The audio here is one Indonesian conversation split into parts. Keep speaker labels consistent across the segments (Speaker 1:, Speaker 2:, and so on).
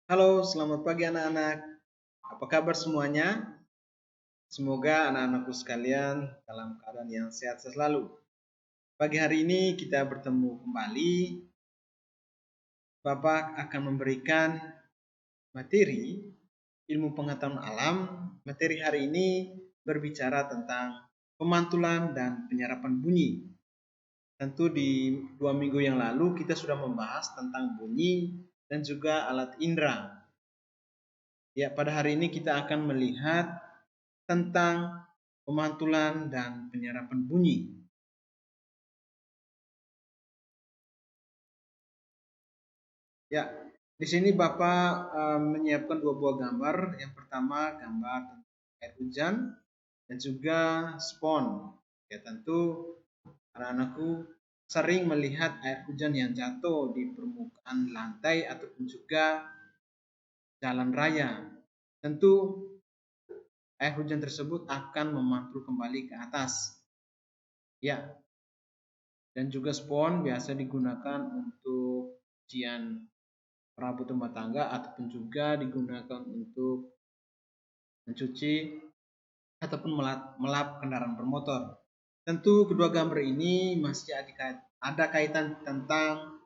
Speaker 1: Halo, selamat pagi anak-anak. Apa kabar semuanya? Semoga anak-anakku sekalian dalam keadaan yang sehat selalu. Pagi hari ini kita bertemu kembali. Bapak akan memberikan materi ilmu pengetahuan alam. Materi hari ini berbicara tentang pemantulan dan penyerapan bunyi. Tentu di 2 minggu yang lalu kita sudah membahas tentang bunyi dan juga alat indera. Ya, pada hari ini kita akan melihat tentang pemantulan dan penyerapan bunyi. Ya, di sini Bapak menyiapkan dua buah gambar. Yang pertama gambar tentang air hujan dan juga spon. Ya, tentu anak-anakku sering melihat air hujan yang jatuh di permukaan lantai ataupun juga jalan raya. Tentu air hujan tersebut akan memantul kembali ke atas. Ya, dan juga spon biasa digunakan untuk cucian perabot rumah tangga ataupun juga digunakan untuk mencuci ataupun melap kendaraan bermotor. Tentu kedua gambar ini masih ada kaitan tentang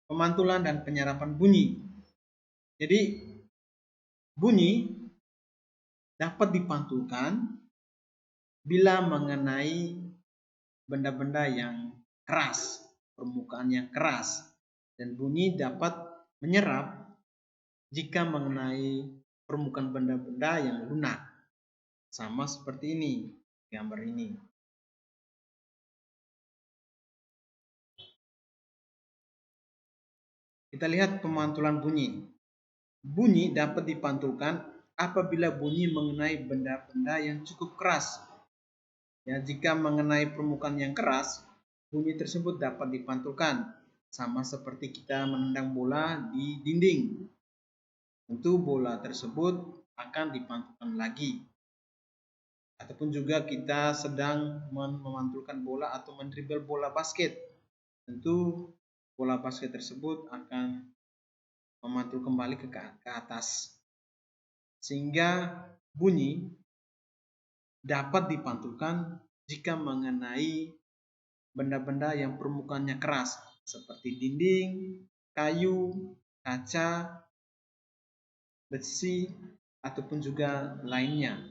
Speaker 1: pemantulan dan penyerapan bunyi. Jadi bunyi dapat dipantulkan bila mengenai benda-benda yang keras, permukaan yang keras, dan bunyi dapat menyerap jika mengenai permukaan benda-benda yang lunak. Sama seperti ini, gambar ini. Kita lihat pemantulan bunyi. Bunyi dapat dipantulkan apabila bunyi mengenai benda-benda yang cukup keras. Ya, jika mengenai permukaan yang keras, bunyi tersebut dapat dipantulkan. Sama seperti kita menendang bola di dinding. Tentu bola tersebut akan dipantulkan lagi. Ataupun juga kita sedang memantulkan bola atau mendribble bola basket. Tentu bola basket tersebut akan memantul kembali ke atas. Sehingga bunyi dapat dipantulkan jika mengenai benda-benda yang permukaannya keras. Seperti dinding, kayu, kaca, besi, ataupun juga lainnya.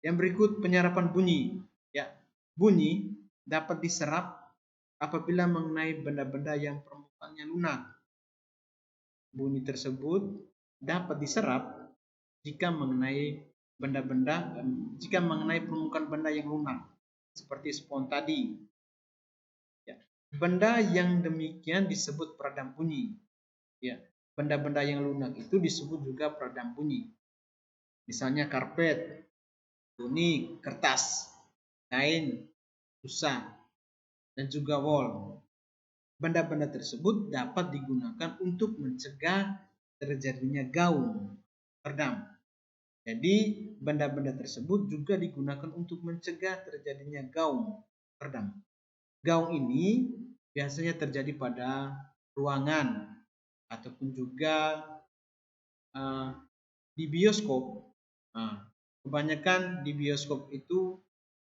Speaker 1: Yang berikut penyerapan bunyi. Ya, bunyi dapat diserap apabila mengenai benda-benda yang permukaannya lunak. Bunyi tersebut dapat diserap jika mengenai permukaan benda yang lunak, seperti spon tadi. Ya, benda yang demikian disebut peredam bunyi. Ya, benda-benda yang lunak itu disebut juga peredam bunyi. Misalnya karpet, kuning, kertas, kain, busa, dan juga wol. Benda-benda tersebut dapat digunakan untuk mencegah terjadinya gaung peredam. Jadi benda-benda tersebut juga digunakan untuk mencegah terjadinya gaung peredam. Gaung ini biasanya terjadi pada ruangan ataupun juga di bioskop. Kebanyakan di bioskop itu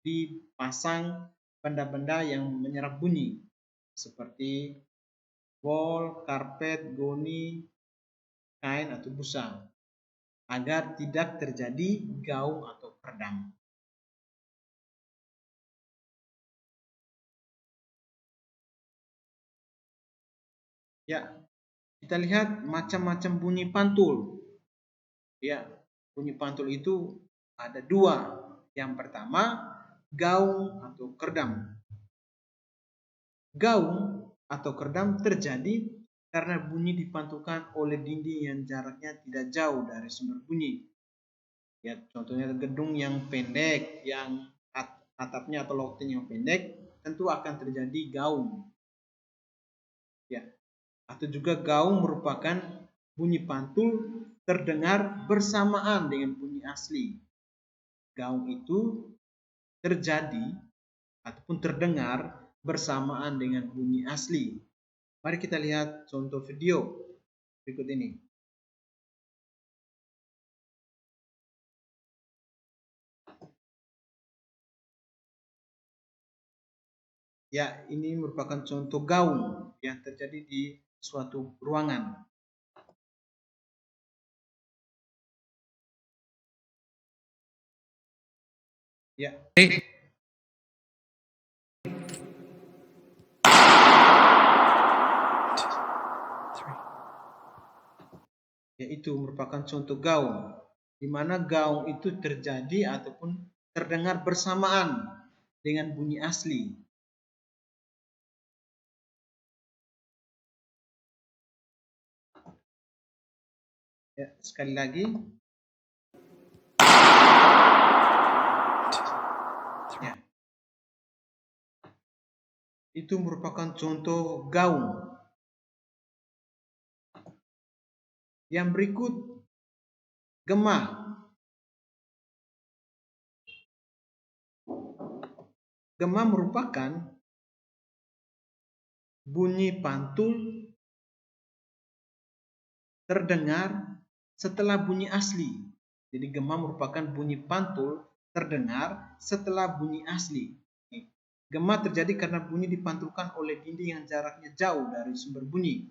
Speaker 1: dipasang benda-benda yang menyerap bunyi seperti wol, karpet, goni, kain atau busa agar tidak terjadi gaung atau peredam. Ya, kita lihat macam-macam bunyi pantul. Ya, bunyi pantul itu ada dua. Yang pertama, gaung atau kerdam. Gaung atau kerdam terjadi karena bunyi dipantulkan oleh dinding yang jaraknya tidak jauh dari sumber bunyi. Ya, contohnya gedung yang pendek, yang atapnya atau loteng yang pendek, tentu akan terjadi gaung. Ya, atau juga gaung merupakan bunyi pantul terdengar bersamaan dengan bunyi asli. Gaung itu terjadi ataupun terdengar bersamaan dengan bunyi asli. Mari kita lihat contoh video. berikut ini. Ya, ini merupakan contoh gaung yang terjadi di suatu ruangan. Ya. Yaitu merupakan contoh gaung, di mana gaung itu terjadi ataupun terdengar bersamaan dengan bunyi asli. Ya, sekali lagi. Ya. Itu merupakan contoh gaung. Yang berikut, gema. Gema merupakan bunyi pantul terdengar setelah bunyi asli. Jadi gema merupakan bunyi pantul terdengar setelah bunyi asli. Gema terjadi karena bunyi dipantulkan oleh dinding yang jaraknya jauh dari sumber bunyi.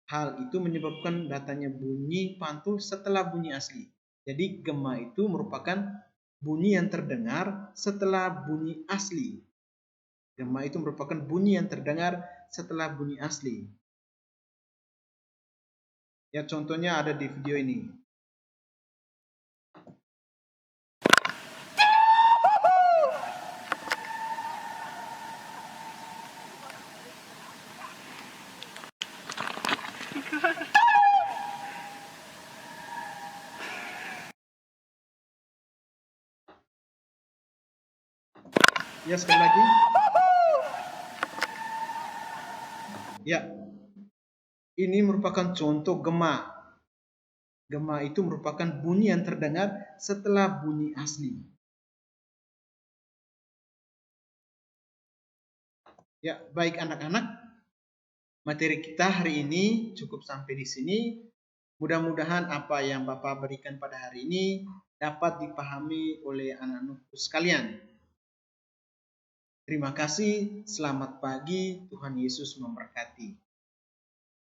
Speaker 1: Hal itu menyebabkan datangnya bunyi pantul setelah bunyi asli. Jadi gema itu merupakan bunyi yang terdengar setelah bunyi asli. Gema itu merupakan bunyi yang terdengar setelah bunyi asli. Ya, contohnya ada di video ini. Ya, sekali lagi. Ya, ini merupakan contoh gema. Gema itu merupakan bunyi yang terdengar setelah bunyi asli. Ya, baik anak-anak. Materi kita hari ini cukup sampai di sini. Mudah-mudahan apa yang Bapak berikan pada hari ini dapat dipahami oleh anak-anakku sekalian. Terima kasih, selamat pagi, Tuhan Yesus memberkati.